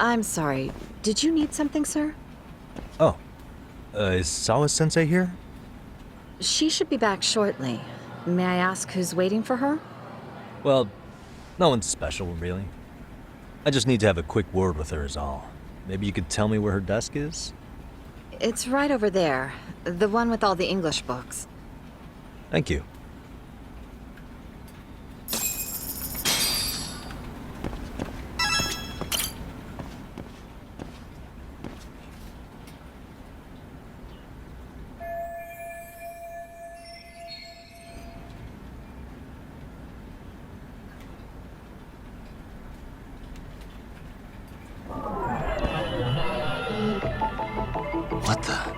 I'm sorry. Did you need something, sir? Oh, is Sawa-sensei here? She should be back shortly. May I ask who's waiting for her? Well, no one's special, really. I just need to have a quick word with her is all. Maybe you could tell me where her desk is? It's right over there. The one with all the English books. Thank you. What the?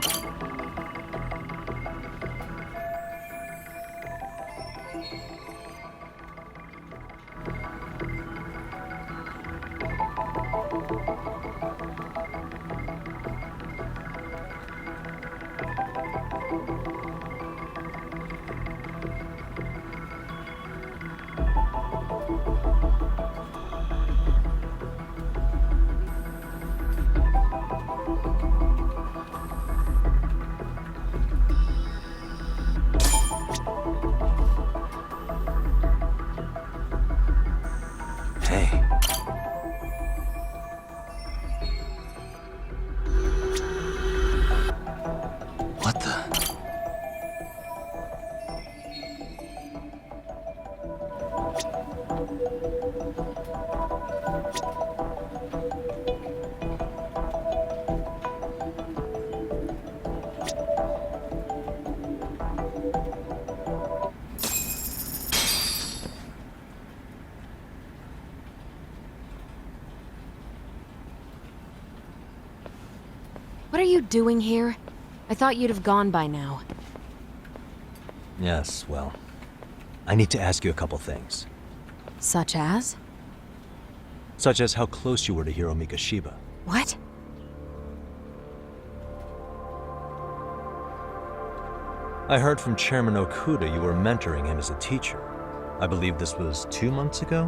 Hey. What the? What are you doing here? I thought you'd have gone by now. Yes, well, I need to ask you a couple things. Such as? Such as how close you were to Hiro Mikoshiba. What? I heard from Chairman Okuda you were mentoring him as a teacher. I believe this was 2 months ago?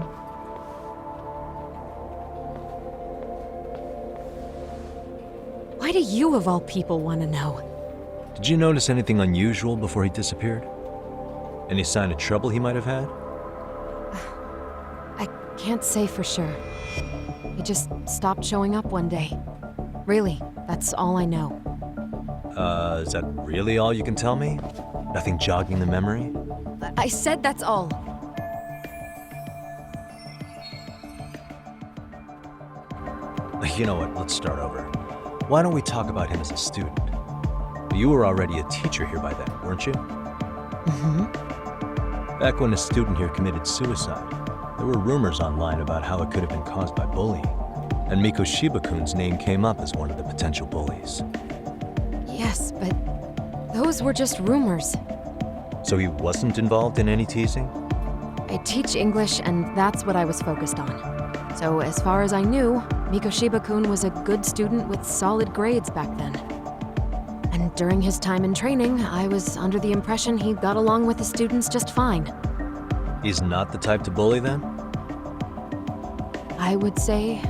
Why do you, of all people, want to know? Did you notice anything unusual before he disappeared? Any sign of trouble he might have had? I can't say for sure. He just stopped showing up one day. Really, that's all I know. Is that really all you can tell me? Nothing jogging the memory? I said that's all. You know what, let's start over. Why don't we talk about him as a student? You were already a teacher here by then, weren't you? Mm-hmm. Back when a student here committed suicide, there were rumors online about how it could have been caused by bullying, and Mikoshiba-kun's name came up as one of the potential bullies. Yes, but those were just rumors. So he wasn't involved in any teasing? I teach English, and that's what I was focused on. So as far as I knew, Mikoshiba-kun was a good student with solid grades back then. And during his time in training, I was under the impression he got along with the students just fine. He's not the type to bully then? I would say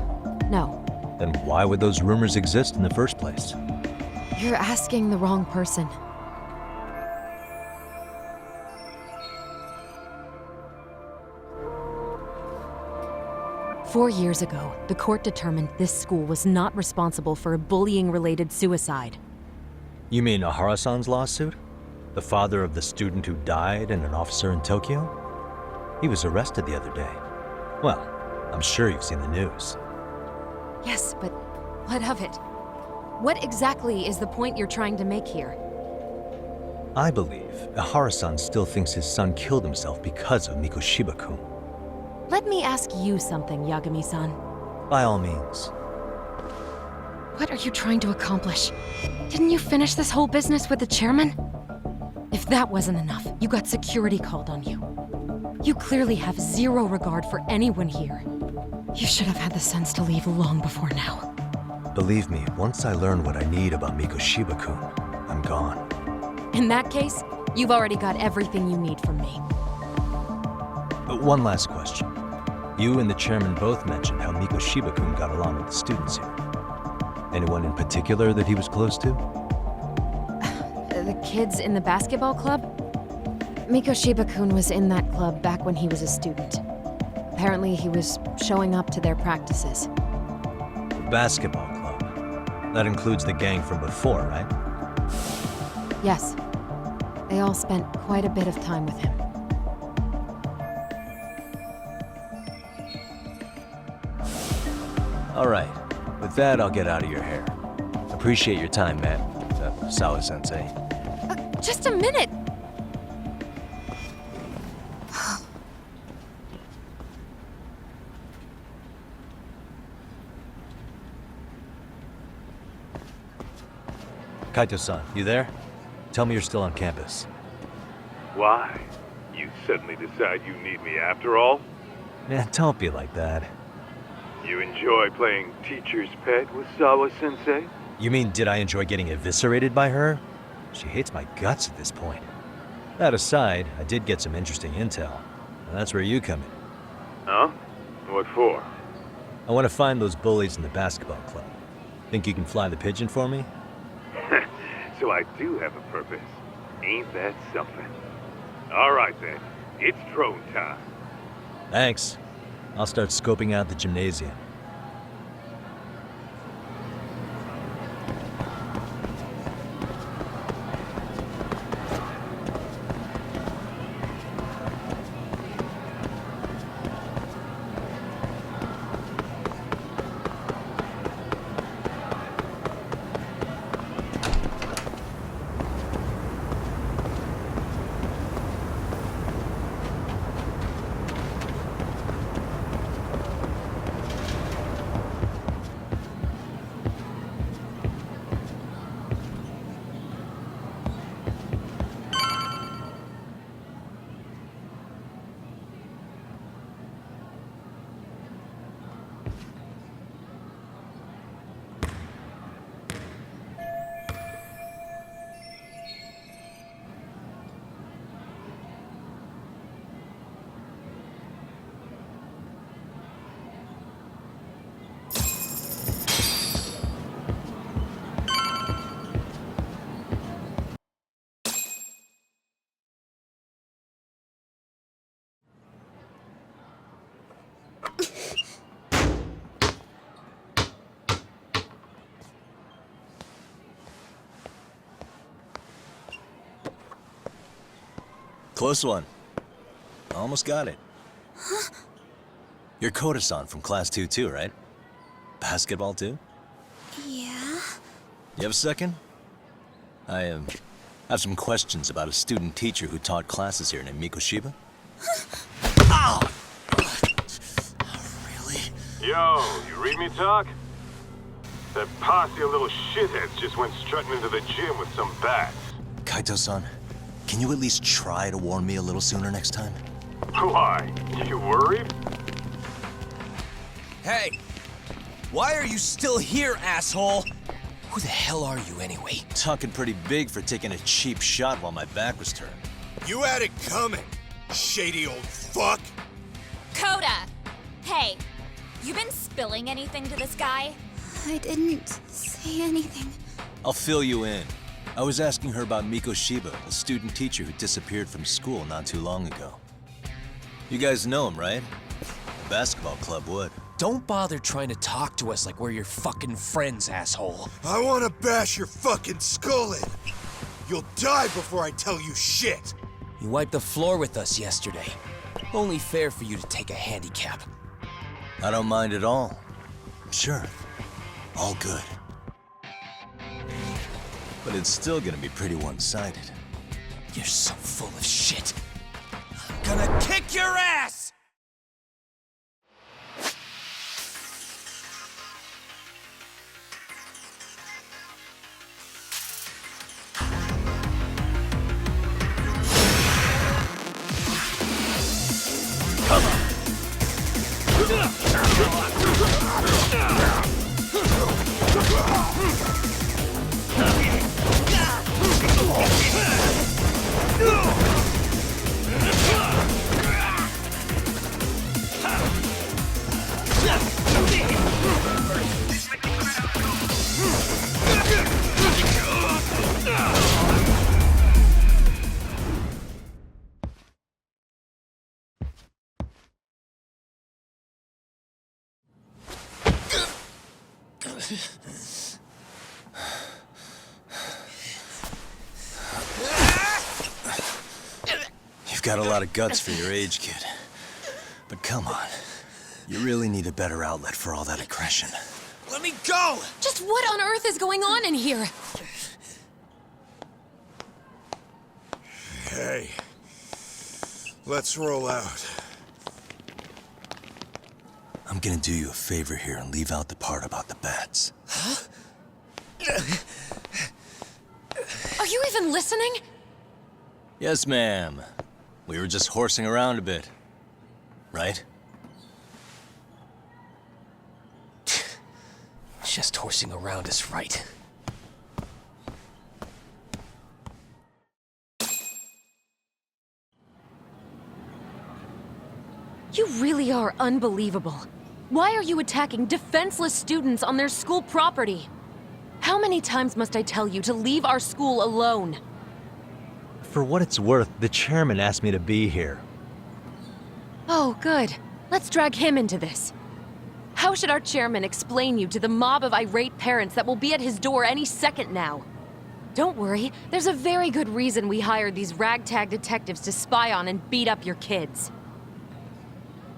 no. Then why would those rumors exist in the first place? You're asking the wrong person. Four years ago, the court determined this school was not responsible for a bullying-related suicide. You mean Ahara-san's lawsuit? The father of the student who died and an officer in Tokyo? He was arrested the other day. Well, I'm sure you've seen the news. Yes, but what of it? What exactly is the point you're trying to make here? I believe Ahara-san still thinks his son killed himself because of Mikoshiba-kun. Let me ask you something, Yagami-san. By all means. What are you trying to accomplish? Didn't you finish this whole business with the chairman? If that wasn't enough, you got security called on you. You clearly have zero regard for anyone here. You should have had the sense to leave long before now. Believe me, once I learn what I need about Mikoshiba-kun, I'm gone. In that case, you've already got everything you need from me. One last question. You and the chairman both mentioned how Mikoshiba-kun got along with the students here. Anyone in particular that he was close to? The kids in the basketball club? Mikoshiba-kun was in that club back when he was a student. Apparently, he was showing up to their practices. The basketball club. That includes the gang from before, right? Yes. They all spent quite a bit of time with him. All right. With that, I'll get out of your hair. Appreciate your time, man. Sawa-sensei. Just a minute! Kaito-san, you there? Tell me you're still on campus. Why? You suddenly decide you need me after all? Man, don't be like that. You enjoy playing teacher's pet with Sawa-sensei? You mean, did I enjoy getting eviscerated by her? She hates my guts at this point. That aside, I did get some interesting intel. And that's where you come in. Huh? What for? I want to find those bullies in the basketball club. Think you can fly the pigeon for me? So I do have a purpose. Ain't that something? All right then, it's drone time. Thanks. I'll start scoping out the gymnasium. Close one. Almost got it. Huh? You're Koda-san from Class 2 too, right? Basketball too? Yeah? You have a second? I have some questions about a student teacher who taught classes here named Mikoshiba. Ow! Really? Yo, you read me talk? That posse of little shitheads just went strutting into the gym with some bats. Kaito-san, can you at least try to warn me a little sooner next time? Why? You worried? Hey! Why are you still here, asshole? Who the hell are you anyway? Talking pretty big for taking a cheap shot while my back was turned. You had it coming, shady old fuck! Coda! Hey, you been spilling anything to this guy? I didn't say anything. I'll fill you in. I was asking her about Mikoshiba, a student teacher who disappeared from school not too long ago. You guys know him, right? The basketball club would. Don't bother trying to talk to us like we're your fucking friends, asshole. I wanna bash your fucking skull in! You'll die before I tell you shit! You wiped the floor with us yesterday. Only fair for you to take a handicap. I don't mind at all. Sure. All good. But it's still gonna be pretty one-sided. You're so full of shit. I'm gonna kick your ass! You've got a lot of guts for your age, kid. But come on. You really need a better outlet for all that aggression. Let me go! Just what on earth is going on in here? Hey. Let's roll out. I'm gonna do you a favor here and leave out the part about the bats. Are you even listening? Yes, ma'am. We were just horsing around a bit. Right? Just horsing around is right. You really are unbelievable. Why are you attacking defenseless students on their school property? How many times must I tell you to leave our school alone? For what it's worth, the chairman asked me to be here. Oh, good. Let's drag him into this. How should our chairman explain you to the mob of irate parents that will be at his door any second now? Don't worry, there's a very good reason we hired these ragtag detectives to spy on and beat up your kids.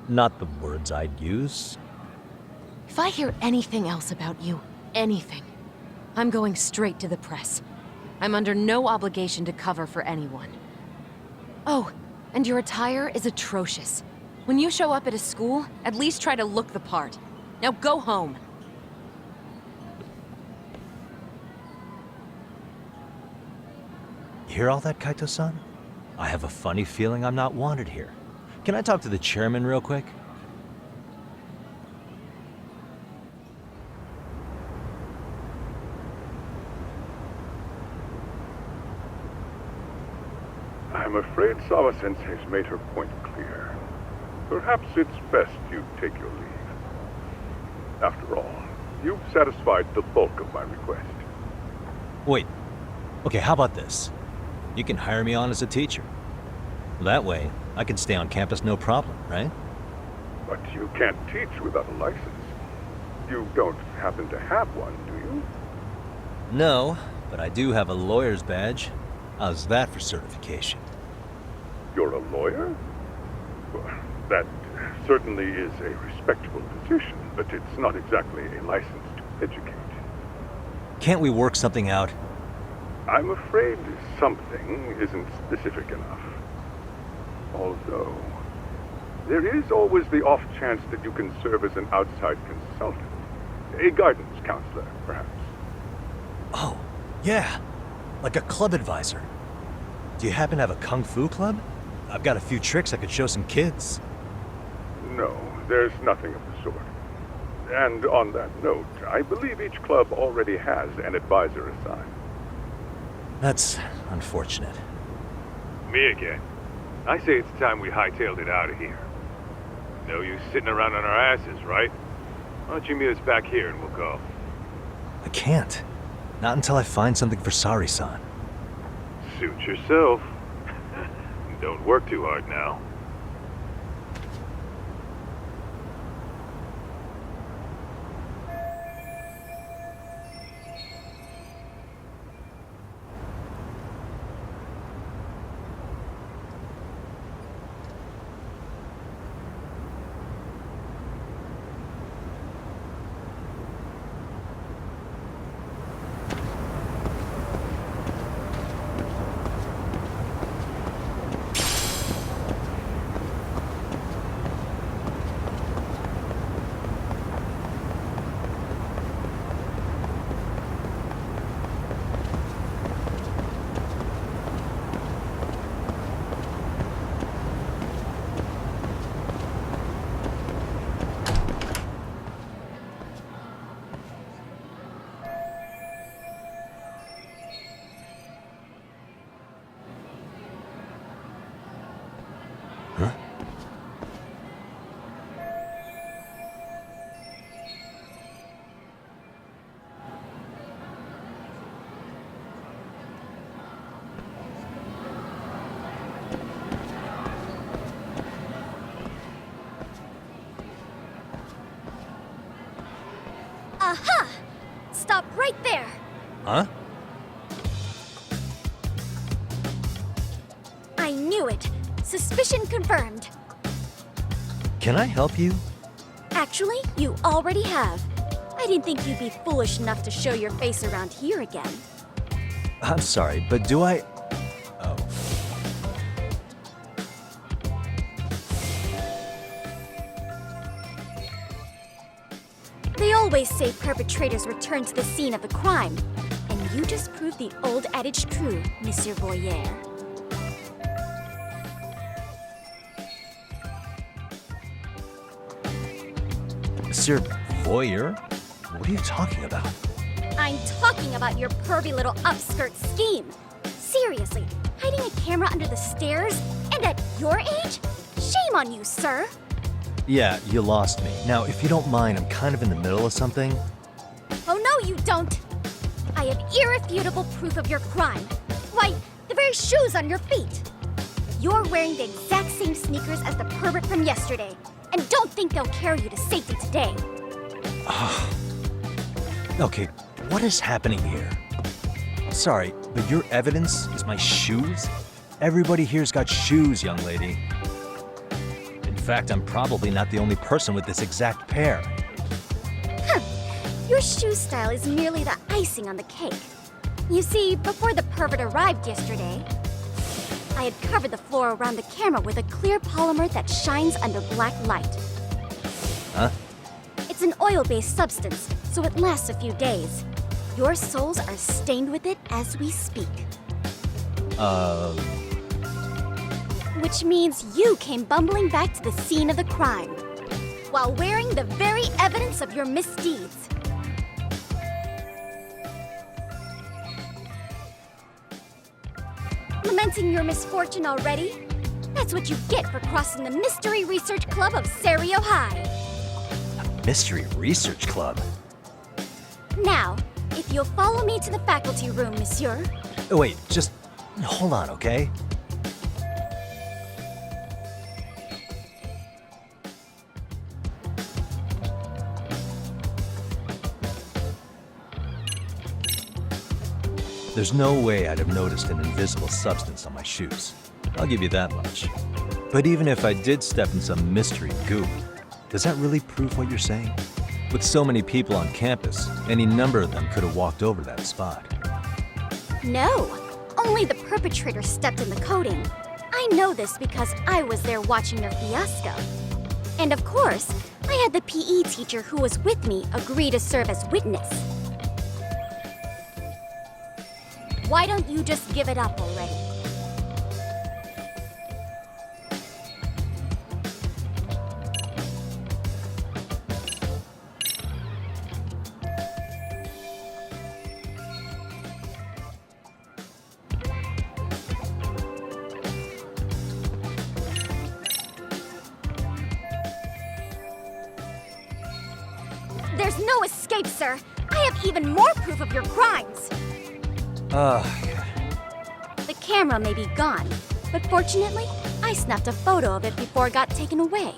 Not the words I'd use. If I hear anything else about you, anything, I'm going straight to the press. I'm under no obligation to cover for anyone. Oh, and your attire is atrocious. When you show up at a school, at least try to look the part. Now go home. You hear all that, Kaito-san? I have a funny feeling I'm not wanted here. Can I talk to the chairman real quick? I'm afraid Sawa-sensei's made her point clear. Perhaps it's best you take your leave. After all, you've satisfied the bulk of my request. Wait. Okay, how about this? You can hire me on as a teacher. That way, I can stay on campus no problem, right? But you can't teach without a license. You don't happen to have one, do you? No, but I do have a lawyer's badge. How's that for certification? You're a lawyer? Well, that certainly is a respectable position, but it's not exactly a license to educate. Can't we work something out? I'm afraid something isn't specific enough. Although, there is always the off chance that you can serve as an outside consultant. A guidance counselor, perhaps. Oh, yeah. Like a club advisor. Do you happen to have a kung fu club? I've got a few tricks I could show some kids. No, there's nothing of the sort. And on that note, I believe each club already has an advisor assigned. That's unfortunate. Me again. I say it's time we hightailed it out of here. No use sitting around on our asses, right? Why don't you meet us back here and we'll go? I can't. Not until I find something for Sari-san. Suit yourself. Don't work too hard now. right there. Huh? I knew it. Suspicion confirmed. Can I help you? Actually, you already have. I didn't think you'd be foolish enough to show your face around here again. I'm sorry, but do I... Oh. They always say perpetrators return to the scene of the crime. And you just proved the old adage true, Monsieur Boyer. Monsieur Voyeur? What are you talking about? I'm talking about your pervy little upskirt scheme. Seriously, hiding a camera under the stairs? And at your age? Shame on you, sir. Yeah, you lost me. Now, if you don't mind, I'm kind of in the middle of something. Oh, no, you don't. I have irrefutable proof of your crime. Why, the very shoes on your feet. You're wearing the exact same sneakers as the pervert from yesterday. And don't think they'll carry you to safety today. Okay, what is happening here? Sorry, but your evidence is my shoes? Everybody here's got shoes, young lady. In fact, I'm probably not the only person with this exact pair. Your shoe style is merely the icing on the cake. You see, before the pervert arrived yesterday, I had covered the floor around the camera with a clear polymer that shines under black light. Huh? It's an oil-based substance, so it lasts a few days. Your soles are stained with it as we speak. Which means you came bumbling back to the scene of the crime, while wearing the very evidence of your misdeeds. Lamenting your misfortune already? That's what you get for crossing the Mystery Research Club of Serio High. Mystery Research Club? Now, if you'll follow me to the faculty room, monsieur. Oh, wait, just hold on, okay? There's no way I'd have noticed an invisible substance on my shoes. I'll give you that much. But even if I did step in some mystery goop, does that really prove what you're saying? With so many people on campus, any number of them could have walked over that spot. No, only the perpetrator stepped in the coating. I know this because I was there watching their fiasco. And of course, I had the PE teacher who was with me agree to serve as witness. Why don't you just give it up already? There's no escape, sir. I have even more proof of your crimes. The camera may be gone, but fortunately, I snapped a photo of it before it got taken away.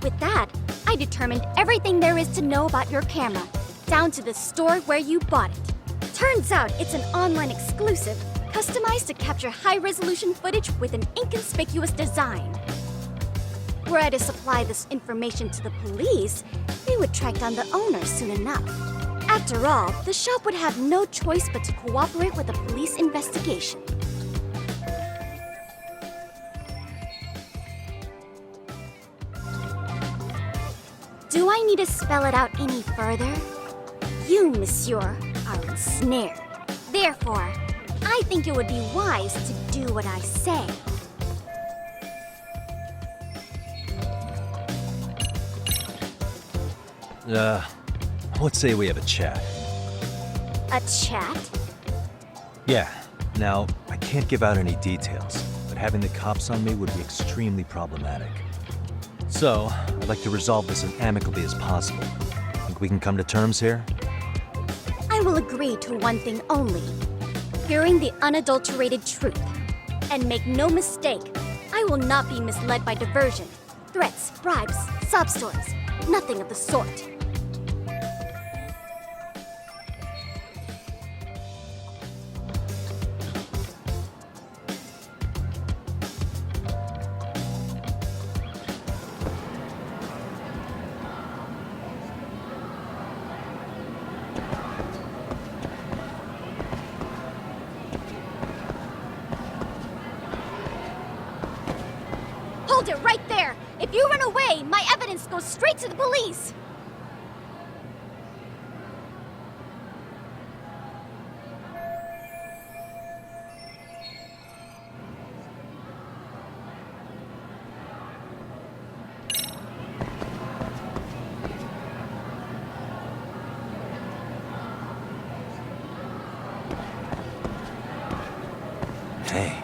With that, I determined everything there is to know about your camera, down to the store where you bought it. Turns out it's an online exclusive, customized to capture high-resolution footage with an inconspicuous design. Were I to supply this information to the police, they would track down the owner soon enough. After all, the shop would have no choice but to cooperate with the police investigation. Do I need to spell it out any further? You, monsieur, are ensnared. Therefore, I think it would be wise to do what I say. Let's say we have a chat. A chat? Yeah. Now, I can't give out any details, but having the cops on me would be extremely problematic. So, I'd like to resolve this as amicably as possible. Think we can come to terms here? I will agree to one thing only. Hearing the unadulterated truth. And make no mistake, I will not be misled by diversion, threats, bribes, sob stories. Nothing of the sort. Hold it right there! If you run away, my evidence goes straight to the police! Hey.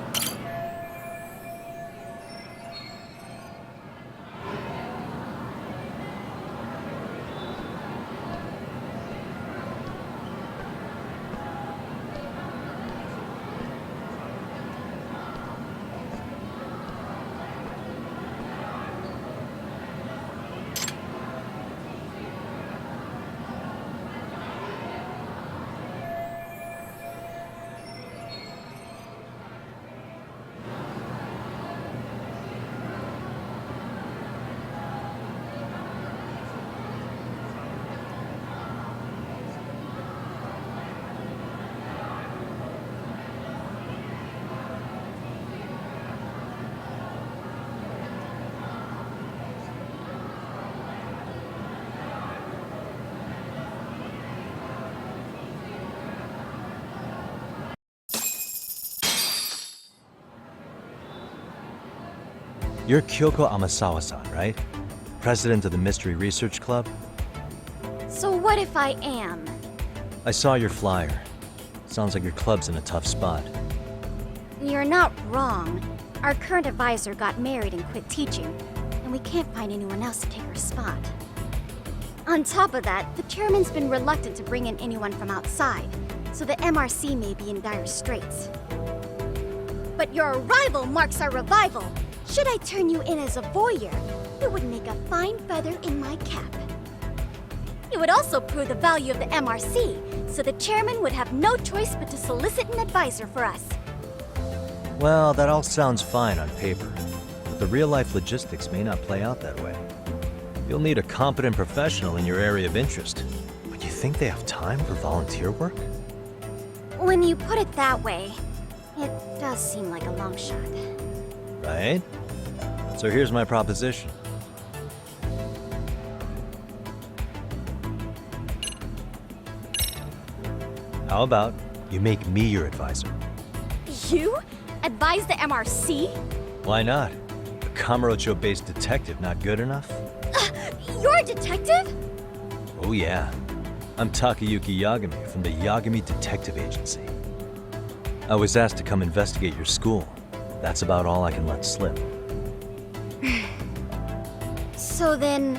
You're Kyoko Amasawa-san, right? President of the Mystery Research Club? So what if I am? I saw your flyer. Sounds like your club's in a tough spot. You're not wrong. Our current advisor got married and quit teaching, and we can't find anyone else to take her spot. On top of that, the chairman's been reluctant to bring in anyone from outside, so the MRC may be in dire straits. But your arrival marks our revival. Should I turn you in as a voyeur, it would make a fine feather in my cap. It would also prove the value of the MRC, so the chairman would have no choice but to solicit an advisor for us. Well, that all sounds fine on paper, but the real-life logistics may not play out that way. You'll need a competent professional in your area of interest. But you think they have time for volunteer work? When you put it that way, it does seem like a long shot. Right? So here's my proposition. How about you make me your advisor? You? Advise the MRC? Why not? A Kamurocho-based detective not good enough? You're a detective? Oh yeah. I'm Takayuki Yagami from the Yagami Detective Agency. I was asked to come investigate your school. That's about all I can let slip. So then,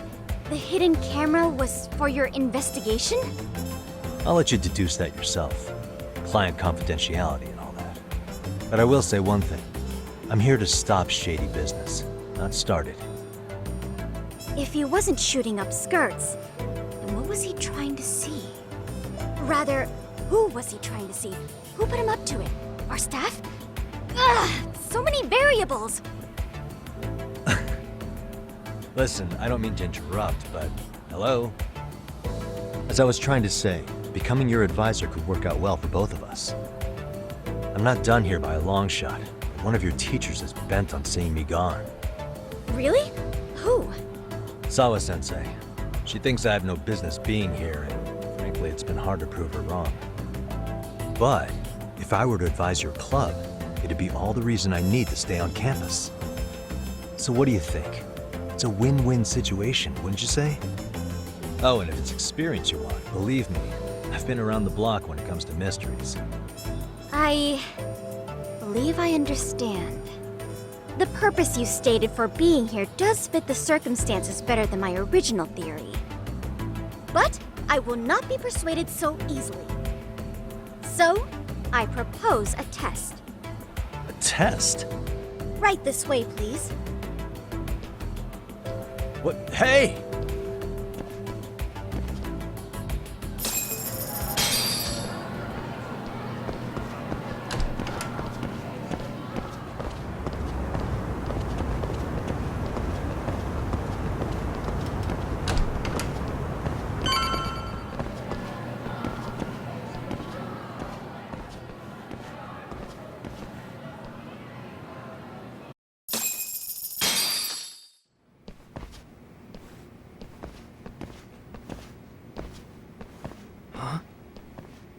the hidden camera was for your investigation? I'll let you deduce that yourself. Client confidentiality and all that. But I will say one thing. I'm here to stop shady business, not start it. If he wasn't shooting up skirts, then what was he trying to see? Rather, who was he trying to see? Who put him up to it? Our staff? Ugh, so many variables! Listen, I don't mean to interrupt, but hello? As I was trying to say, becoming your advisor could work out well for both of us. I'm not done here by a long shot. One of your teachers is bent on seeing me gone. Really? Who? Sawa-sensei. She thinks I have no business being here, and frankly, it's been hard to prove her wrong. But if I were to advise your club, it'd be all the reason I need to stay on campus. So what do you think? It's a win-win situation, wouldn't you say? Oh, and if it's experience you want, believe me, I've been around the block when it comes to mysteries. I believe I understand. The purpose you stated for being here does fit the circumstances better than my original theory. But I will not be persuaded so easily. So, I propose a test. A test? Right this way, please. What? Hey!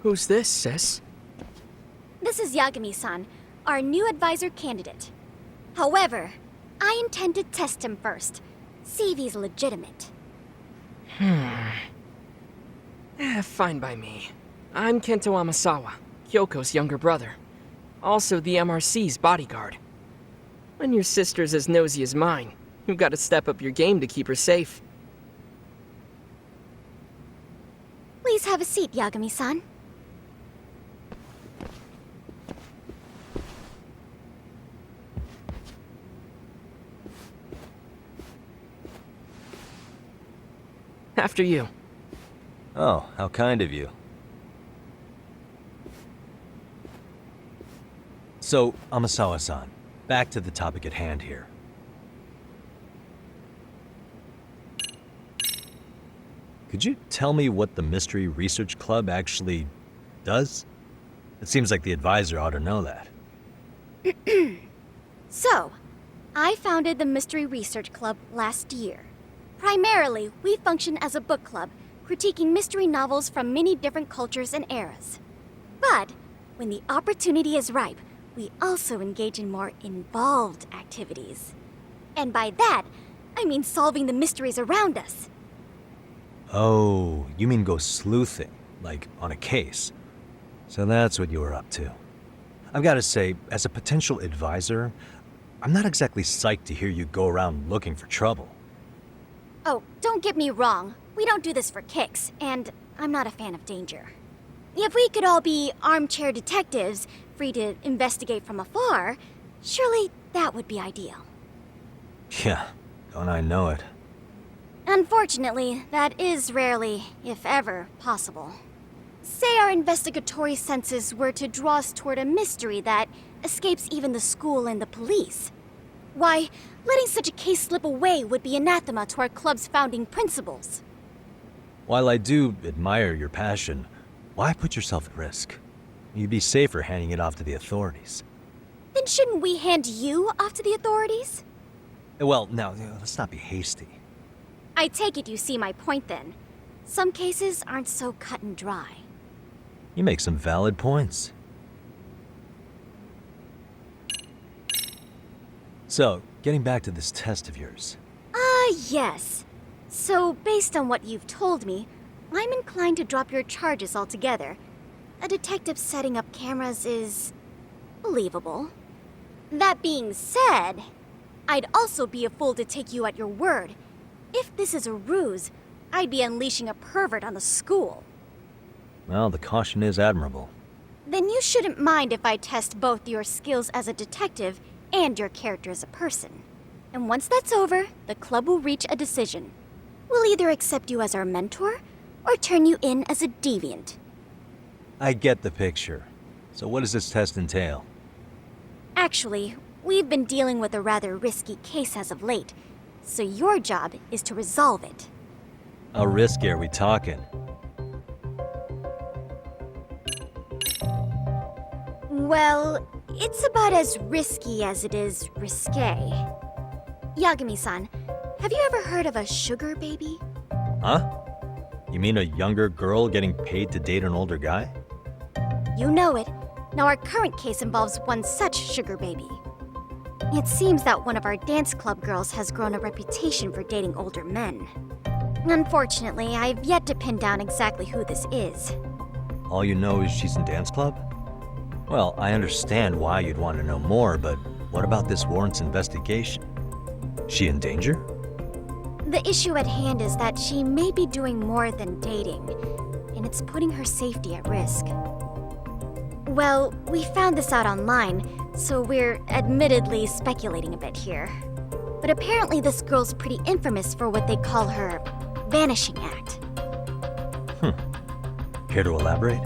Who's this, sis? This is Yagami-san, our new advisor candidate. However, I intend to test him first. See if he's legitimate. Fine by me. I'm Kento Amasawa, Kyoko's younger brother. Also the MRC's bodyguard. When your sister's as nosy as mine, you've got to step up your game to keep her safe. Please have a seat, Yagami-san. After you. Oh, how kind of you. So, Amasawa-san, back to the topic at hand here. Could you tell me what the Mystery Research Club actually does? It seems like the advisor ought to know that. So, I founded the Mystery Research Club last year. Primarily, we function as a book club, critiquing mystery novels from many different cultures and eras. But, when the opportunity is ripe, we also engage in more involved activities. And by that, I mean solving the mysteries around us. Oh, you mean go sleuthing, like on a case. So that's what you were up to. I've got to say, as a potential advisor, I'm not exactly psyched to hear you go around looking for trouble. Oh, don't get me wrong. We don't do this for kicks, and I'm not a fan of danger. If we could all be armchair detectives, free to investigate from afar, surely that would be ideal. Yeah, don't I know it. Unfortunately, that is rarely, if ever, possible. Say our investigatory senses were to draw us toward a mystery that escapes even the school and the police. Why, letting such a case slip away would be anathema to our club's founding principles. While I do admire your passion, why put yourself at risk? You'd be safer handing it off to the authorities. Then shouldn't we hand you off to the authorities? Well, now, let's not be hasty. I take it you see my point then. Some cases aren't so cut and dry. You make some valid points. So, getting back to this test of yours. Yes. So, based on what you've told me, I'm inclined to drop your charges altogether. A detective setting up cameras is believable. That being said, I'd also be a fool to take you at your word. If this is a ruse, I'd be unleashing a pervert on the school. Well, the caution is admirable. Then you shouldn't mind if I test both your skills as a detective and your character as a person. And once that's over, the club will reach a decision. We'll either accept you as our mentor, or turn you in as a deviant. I get the picture. So what does this test entail? Actually, we've been dealing with a rather risky case as of late, so your job is to resolve it. How risky are we talking? Well, it's about as risky as it is risque. Yagami-san, have you ever heard of a sugar baby? Huh? You mean a younger girl getting paid to date an older guy? You know it. Now our current case involves one such sugar baby. It seems that one of our dance club girls has grown a reputation for dating older men. Unfortunately, I've yet to pin down exactly who this is. All you know is she's in dance club? Well, I understand why you'd want to know more, but what about this warrants investigation? She in danger? The issue at hand is that she may be doing more than dating, and it's putting her safety at risk. Well, we found this out online, so we're admittedly speculating a bit here. But apparently this girl's pretty infamous for what they call her vanishing act. Care to elaborate?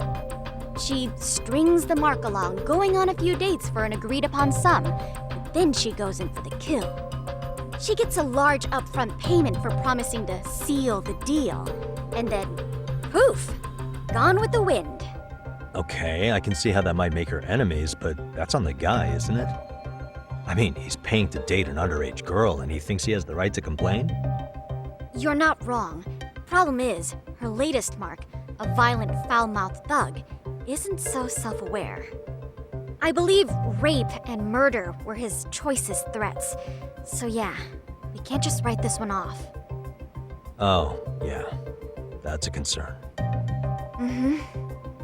She strings the mark along, going on a few dates for an agreed-upon sum, but then she goes in for the kill. She gets a large upfront payment for promising to seal the deal, and then, poof, gone with the wind. Okay, I can see how that might make her enemies, but that's on the guy, isn't it? I mean, he's paying to date an underage girl, and he thinks he has the right to complain? You're not wrong. Problem is, her latest mark, a violent, foul-mouthed thug, isn't so self-aware. I believe rape and murder were his choicest threats. So yeah, we can't just write this one off. Oh, yeah. That's a concern. Mm-hmm.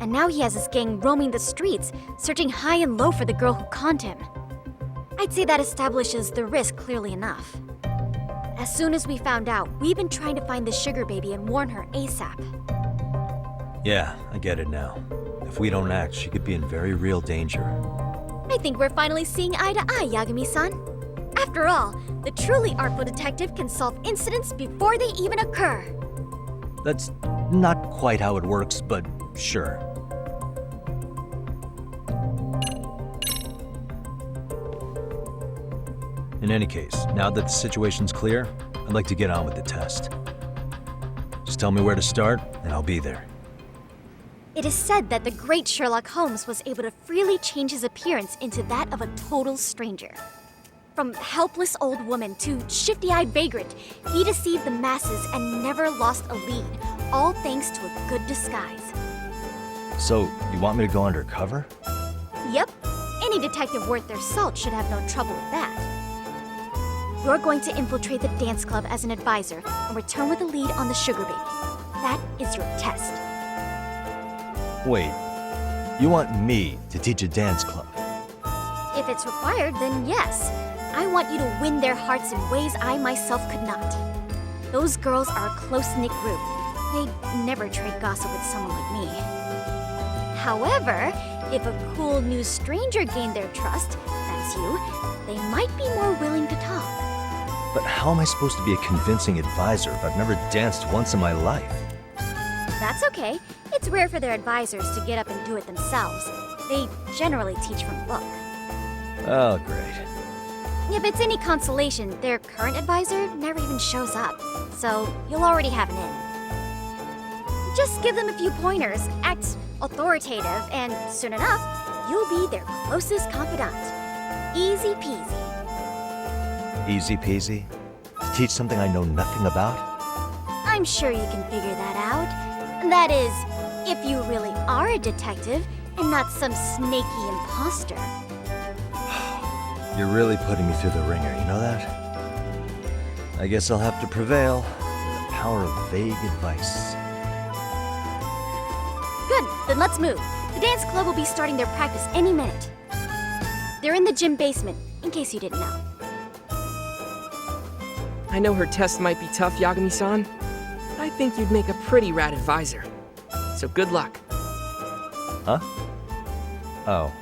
And now he has his gang roaming the streets, searching high and low for the girl who conned him. I'd say that establishes the risk clearly enough. As soon as we found out, we've been trying to find the sugar baby and warn her ASAP. Yeah, I get it now. If we don't act, she could be in very real danger. I think we're finally seeing eye to eye, Yagami-san. After all, the truly artful detective can solve incidents before they even occur. That's not quite how it works, but sure. In any case, now that the situation's clear, I'd like to get on with the test. Just tell me where to start, and I'll be there. It is said that the great Sherlock Holmes was able to freely change his appearance into that of a total stranger. From helpless old woman to shifty-eyed vagrant, he deceived the masses and never lost a lead, all thanks to a good disguise. So, you want me to go undercover? Yep, any detective worth their salt should have no trouble with that. You're going to infiltrate the dance club as an advisor and return with a lead on the sugar baby. That is your test. Wait, you want me to teach a dance club? If it's required, then yes. I want you to win their hearts in ways I myself could not. Those girls are a close-knit group. They'd never trade gossip with someone like me. However, if a cool new stranger gained their trust, that's you, they might be more willing to talk. But how am I supposed to be a convincing advisor if I've never danced once in my life? That's okay. It's rare for their advisors to get up and do it themselves. They generally teach from a book. Oh, great. If it's any consolation, their current advisor never even shows up, so you'll already have an in. Just give them a few pointers, act authoritative, and soon enough, you'll be their closest confidant. Easy peasy. Easy peasy? To teach something I know nothing about? I'm sure you can figure that out. That is, if you really are a detective and not some snaky imposter. You're really putting me through the ringer, you know that? I guess I'll have to prevail. The power of vague advice. Good, then let's move. The dance club will be starting their practice any minute. They're in the gym basement, in case you didn't know. I know her test might be tough, Yagami-san, but I think you'd make a pretty rad advisor. So good luck. Huh? Oh.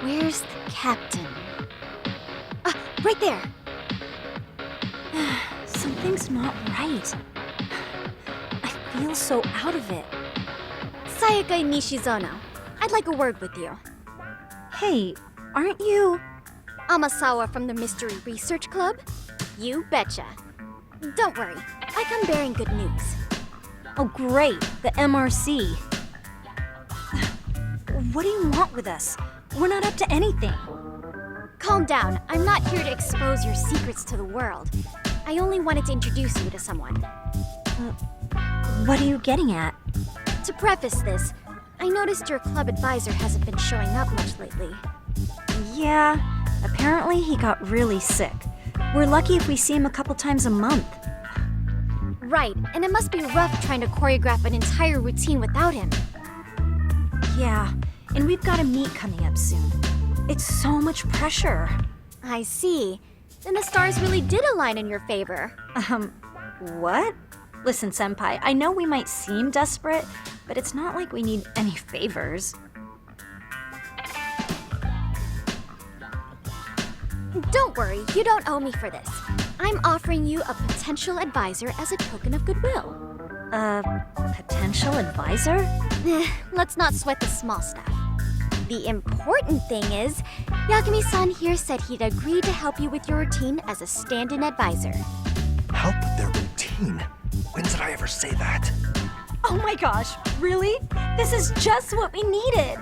Where's the captain? Ah, right there! Something's not right. I feel so out of it. Sayaka Nishizono, I'd like a word with you. Hey, aren't you... Amasawa from the Mystery Research Club? You betcha. Don't worry, I come bearing good news. Oh, great, the MRC. What do you want with us? We're not up to anything. Calm down. I'm not here to expose your secrets to the world. I only wanted to introduce you to someone. What are you getting at? To preface this, I noticed your club advisor hasn't been showing up much lately. Yeah, apparently he got really sick. We're lucky if we see him a couple times a month. Right, and it must be rough trying to choreograph an entire routine without him. Yeah, and we've got a meet coming up soon. It's so much pressure. I see. Then the stars really did align in your favor. What? Listen, Senpai, I know we might seem desperate, but it's not like we need any favors. Don't worry, you don't owe me for this. I'm offering you a potential advisor as a token of goodwill. Potential advisor? Let's not sweat the small stuff. The important thing is, Yagami-san here said he'd agree to help you with your routine as a stand-in advisor. Help with their routine? When did I ever say that? Oh my gosh, really? This is just what we needed.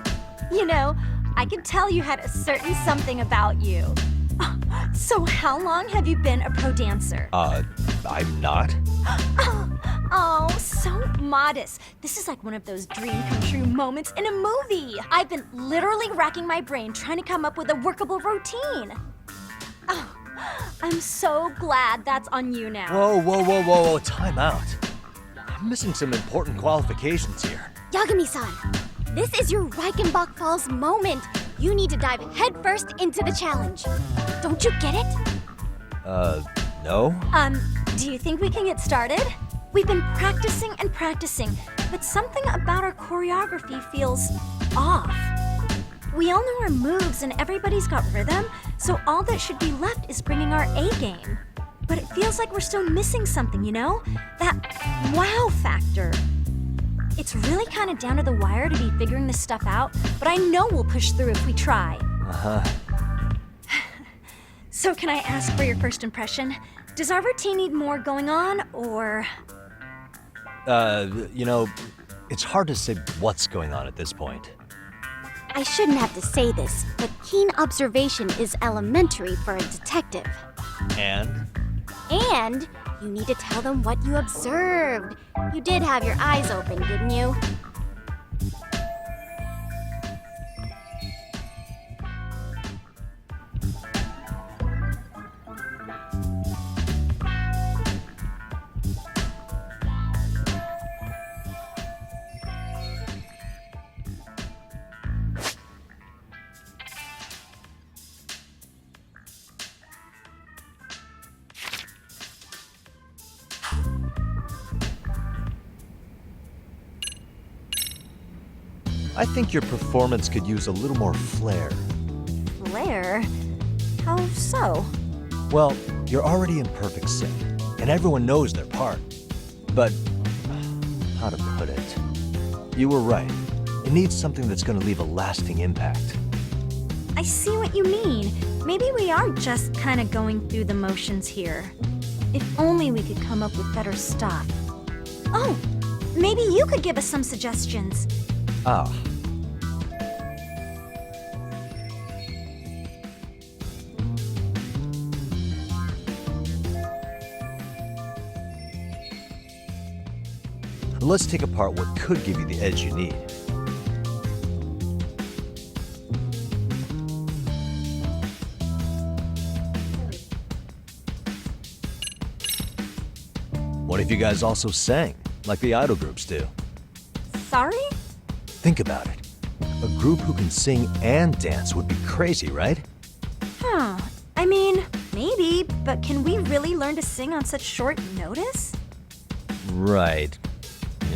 You know, I could tell you had a certain something about you. So how long have you been a pro dancer? I'm not. Oh, so modest. This is like one of those dream come true moments in a movie. I've been literally racking my brain trying to come up with a workable routine. Oh, I'm so glad that's on you now. Whoa, time out. I'm missing some important qualifications here. Yagami-san, this is your Reichenbach Falls moment. You need to dive headfirst into the challenge. Don't you get it? No? Do you think we can get started? We've been practicing and practicing, but something about our choreography feels off. We all know our moves and everybody's got rhythm, so all that should be left is bringing our A game. But it feels like we're still missing something, you know? That wow factor. It's really kind of down to the wire to be figuring this stuff out, but I know we'll push through if we try. So can I ask for your first impression? Does our routine need more going on, or... You know, it's hard to say what's going on at this point. I shouldn't have to say this, but keen observation is elementary for a detective. And? And you need to tell them what you observed. You did have your eyes open, didn't you? I think your performance could use a little more flair. Flair? How so? Well, you're already in perfect sync, and everyone knows their part. But, how to put it? You were right. It needs something that's gonna leave a lasting impact. I see what you mean. Maybe we are just kind of going through the motions here. If only we could come up with better stuff. Oh, maybe you could give us some suggestions. Ah. Let's take apart what could give you the edge you need. What if you guys also sang, like the idol groups do? Sorry? Think about it. A group who can sing and dance would be crazy, right? Huh. I mean, maybe, but can we really learn to sing on such short notice? Right.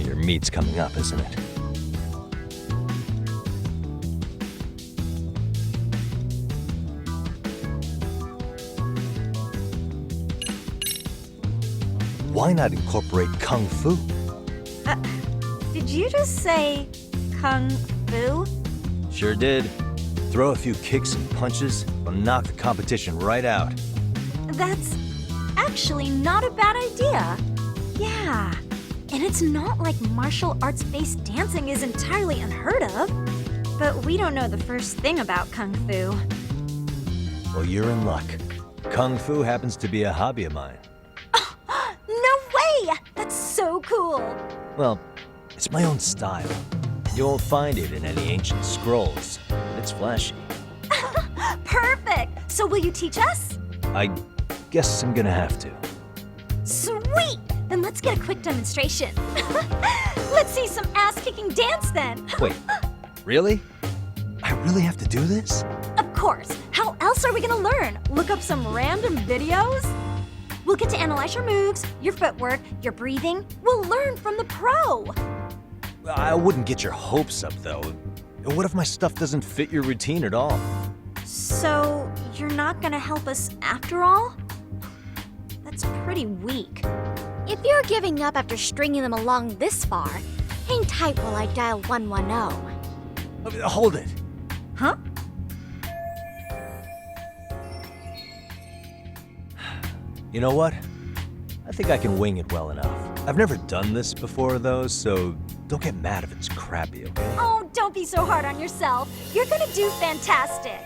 Your meet's coming up, isn't it? Why not incorporate Kung Fu? Did you just say Kung Fu? Sure did. Throw a few kicks and punches, will knock the competition right out. That's actually not a bad idea. Yeah. And it's not like martial arts-based dancing is entirely unheard of. But we don't know the first thing about Kung Fu. Well, you're in luck. Kung Fu happens to be a hobby of mine. No way! That's so cool! Well, it's my own style. You won't find it in any ancient scrolls. It's flashy. Perfect! So will you teach us? I guess I'm gonna have to. Sweet! Then let's get a quick demonstration. Let's see some ass-kicking dance then. Wait, really? I really have to do this? Of course. How else are we gonna learn? Look up some random videos? We'll get to analyze your moves, your footwork, your breathing. We'll learn from the pro. I wouldn't get your hopes up, though. What if my stuff doesn't fit your routine at all? So, you're not gonna help us after all? That's pretty weak. If you're giving up after stringing them along this far, hang tight while I dial 110. Hold it. Huh? You know what? I think I can wing it well enough. I've never done this before, though, so don't get mad if it's crappy, okay? Oh, don't be so hard on yourself. You're gonna do fantastic.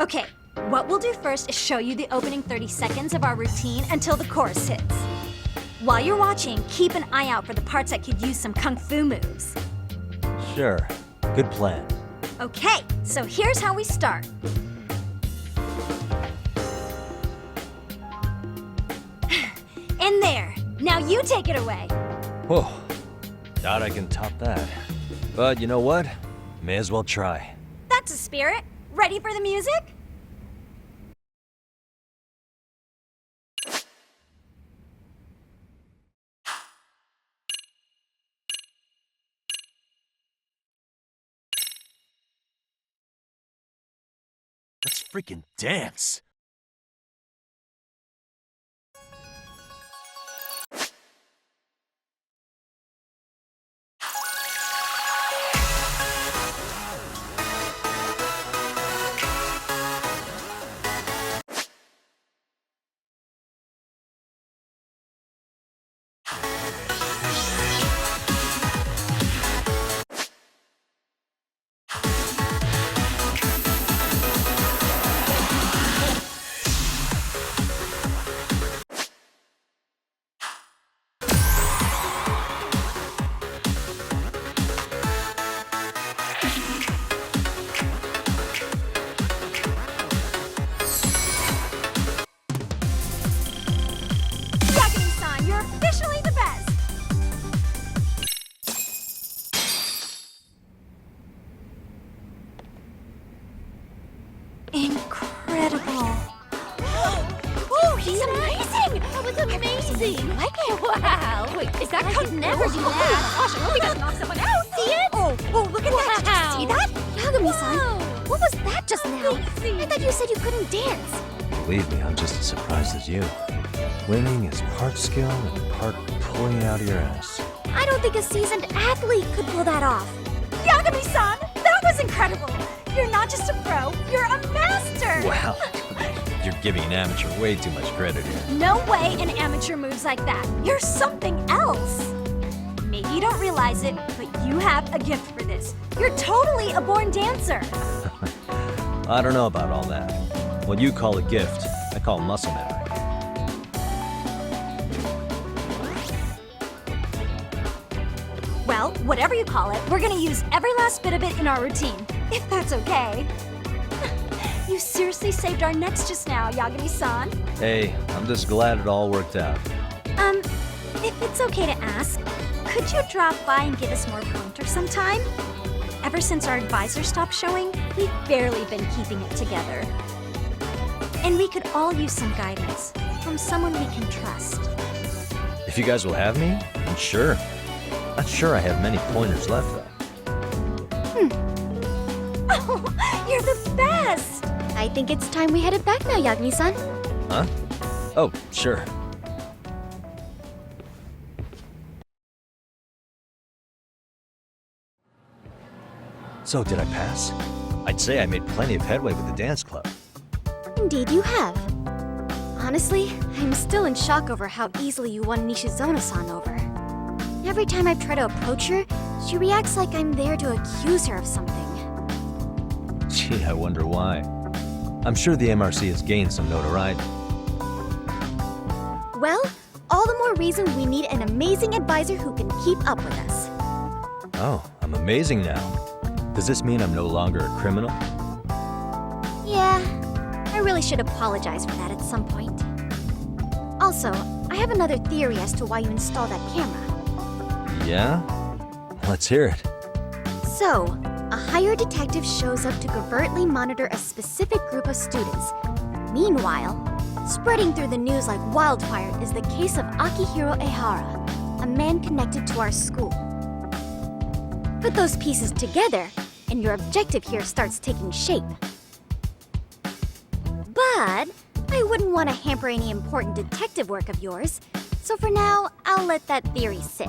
Okay, what we'll do first is show you the opening 30 seconds of our routine until the chorus hits. While you're watching, keep an eye out for the parts that could use some Kung Fu moves. Sure. Good plan. Okay, so here's how we start. In there. Now you take it away. Whoa. Doubt I can top that. But you know what? May as well try. That's a spirit. Ready for the music? Let's freaking dance. Yagami-san, you're officially the best! Incredible. Oh, he's amazing! That was amazing! Like it? Wow! Wait, is that I could never do that! Gosh, I really got knock someone out! See it? Oh, look at that! Did you see that? Yagami-san, what was that just now? I thought you said you couldn't dance. Believe me, I'm just as surprised as you. Winging is part skill and part pulling it out of your ass. I don't think a seasoned athlete could pull that off. Yagami-san, that was incredible! You're not just a pro, you're a master! Wow. You're giving an amateur way too much credit here. No way an amateur moves like that. You're something else. Maybe you don't realize it, but you have a gift for this. You're totally a born dancer. I don't know about all that. What you call a gift, I call muscle memory. Well, whatever you call it, we're gonna use every last bit of it in our routine, if that's okay. You seriously saved our necks just now, Yagami-san. Hey, I'm just glad it all worked out. If it's okay to ask, could you drop by and give us more pointers sometime? Ever since our advisor stopped showing, we've barely been keeping it together. And we could all use some guidance from someone we can trust. If you guys will have me, then sure. Not sure I have many pointers left, though. Oh, you're the best! I think it's time we headed back now, Yagami-san. Huh? Oh, sure. So, did I pass? I'd say I made plenty of headway with the dance club. Indeed, you have. Honestly, I'm still in shock over how easily you won Nishizona-san over. Every time I try to approach her, she reacts like I'm there to accuse her of something. Gee, I wonder why. I'm sure the MRC has gained some notoriety. Well, all the more reason we need an amazing advisor who can keep up with us. Oh, I'm amazing now. Does this mean I'm no longer a criminal? Yeah, I really should apologize for that at some point. Also, I have another theory as to why you installed that camera. Yeah? Let's hear it. So, a hired detective shows up to covertly monitor a specific group of students. Meanwhile, spreading through the news like wildfire is the case of Akihiro Ehara, a man connected to our school. Put those pieces together, and your objective here starts taking shape. But I wouldn't want to hamper any important detective work of yours, so for now, I'll let that theory sit.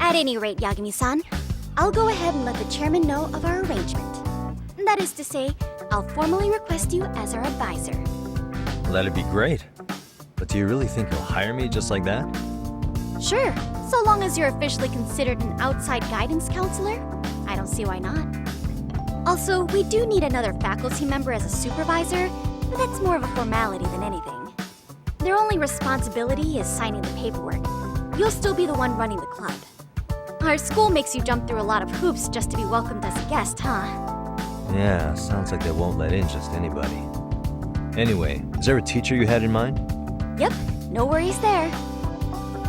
At any rate, Yagami-san, I'll go ahead and let the chairman know of our arrangement. That is to say, I'll formally request you as our advisor. That'd be great. But do you really think you'll hire me just like that? Sure, so long as you're officially considered an outside guidance counselor, I don't see why not. Also, we do need another faculty member as a supervisor, but that's more of a formality than anything. Their only responsibility is signing the paperwork. You'll still be the one running the club. Our school makes you jump through a lot of hoops just to be welcomed as a guest, huh? Yeah, sounds like they won't let in just anybody. Anyway, is there a teacher you had in mind? Yep, no worries there.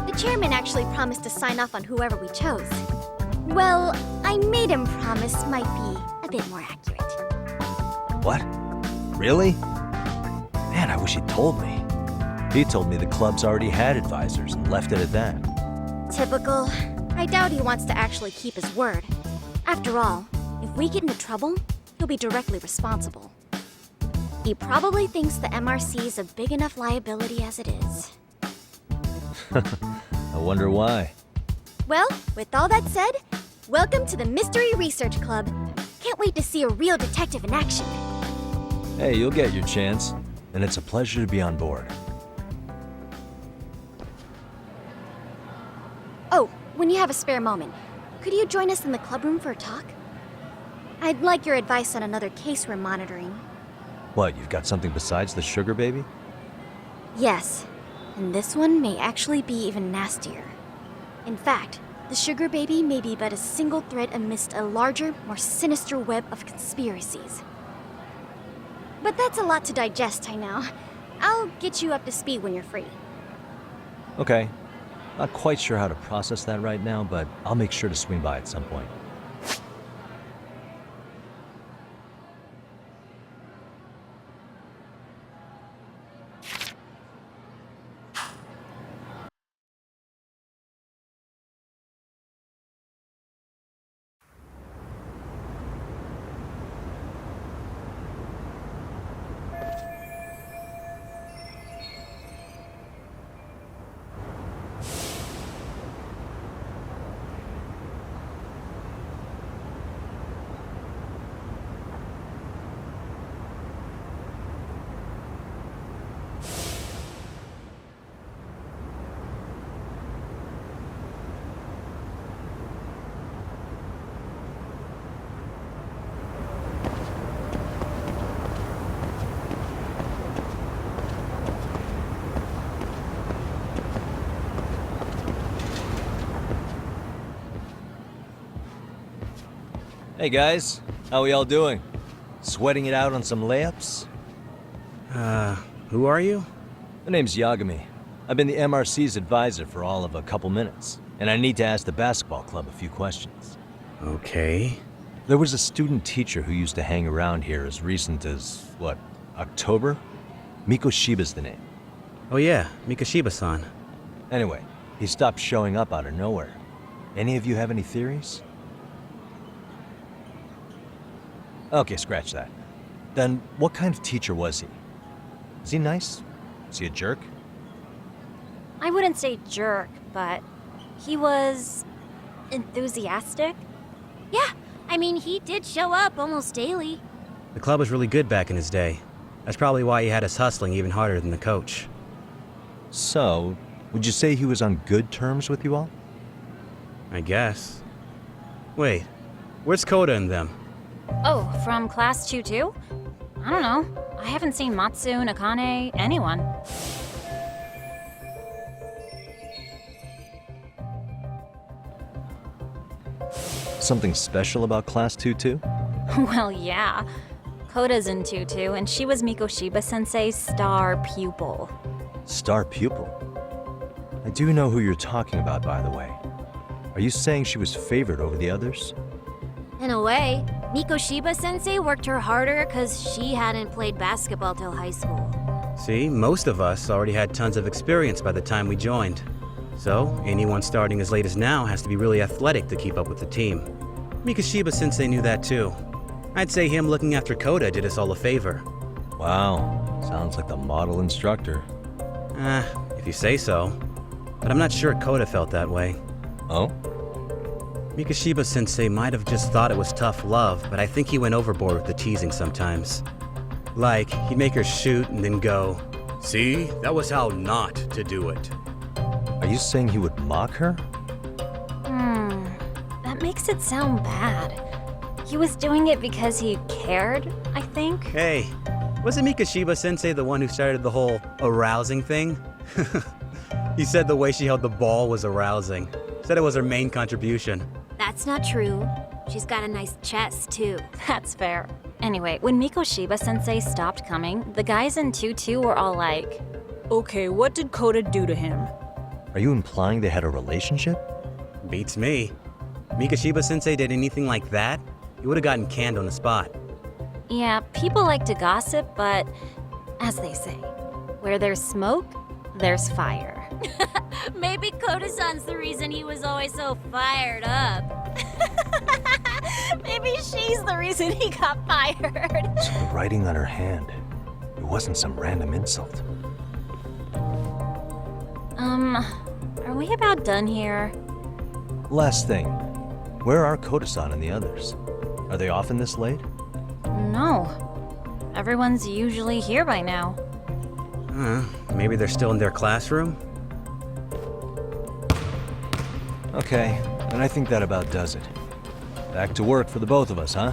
The chairman actually promised to sign off on whoever we chose. Well, I made him promise might be a bit more accurate. What? Really? Man, I wish he'd told me. He told me the club's already had advisors and left it at that. Typical. I doubt he wants to actually keep his word. After all, if we get into trouble, he'll be directly responsible. He probably thinks the MRC is a big enough liability as it is. I wonder why. Well, with all that said, welcome to the Mystery Research Club. Can't wait to see a real detective in action. Hey, you'll get your chance, and it's a pleasure to be on board. Oh, when you have a spare moment, could you join us in the club room for a talk? I'd like your advice on another case we're monitoring. What, you've got something besides the sugar baby? Yes, and this one may actually be even nastier. In fact, the sugar baby may be but a single thread amidst a larger, more sinister web of conspiracies. But that's a lot to digest, I know. I'll get you up to speed when you're free. Okay. Not quite sure how to process that right now, but I'll make sure to swing by at some point. Hey guys, how we all doing? Sweating it out on some layups? Who are you? My name's Yagami. I've been the MRC's advisor for all of a couple minutes, and I need to ask the basketball club a few questions. Okay. There was a student teacher who used to hang around here as recent as, what, October? Mikoshiba's the name. Oh yeah, Mikoshiba-san. Anyway, he stopped showing up out of nowhere. Any of you have any theories? Okay, scratch that. Then, what kind of teacher was he? Is he nice? Is he a jerk? I wouldn't say jerk, but he was enthusiastic. Yeah, I mean, he did show up almost daily. The club was really good back in his day. That's probably why he had us hustling even harder than the coach. So, would you say he was on good terms with you all? I guess. Wait, where's Koda and them? Oh, from class 2 too? I don't know. I haven't seen Matsu, Nakane, anyone. Something special about Class 2 too? Well, yeah. Koda's in Tutu, and she was Mikoshiba Sensei's star pupil. Star pupil? I do know who you're talking about, by the way. Are you saying she was favored over the others? In a way, Mikoshiba Sensei worked her harder because she hadn't played basketball till high school. See, most of us already had tons of experience by the time we joined. So, anyone starting as late as now has to be really athletic to keep up with the team. Mikoshiba Sensei knew that too. I'd say him looking after Koda did us all a favor. Wow, sounds like the model instructor. If you say so. But I'm not sure Koda felt that way. Oh? Mikoshiba Sensei might have just thought it was tough love, but I think he went overboard with the teasing sometimes. Like, he'd make her shoot and then go, "See, that was how not to do it." Are you saying he would mock her? That makes it sound bad. He was doing it because he cared, I think. Hey, wasn't Mikoshiba Sensei the one who started the whole arousing thing? He said the way she held the ball was arousing. Said it was her main contribution. That's not true. She's got a nice chest, too. That's fair. Anyway, when Mikoshiba Sensei stopped coming, the guys in Tutu were all like, Okay, what did Koda do to him? Are you implying they had a relationship? Beats me. Mikoshiba Sensei did anything like that, he would have gotten canned on the spot. yeah, people like to gossip, but as they say, where there's smoke, there's fire. Maybe Koda-san's the reason he was always so fired up. Maybe she's the reason he got fired. So the writing on her hand, it wasn't some random insult. Are we about done here? Last thing, where are Koda-san and the others? Are they often this late? No. Everyone's usually here by now. Maybe they're still in their classroom? Okay, and I think that about does it. Back to work for the both of us, huh?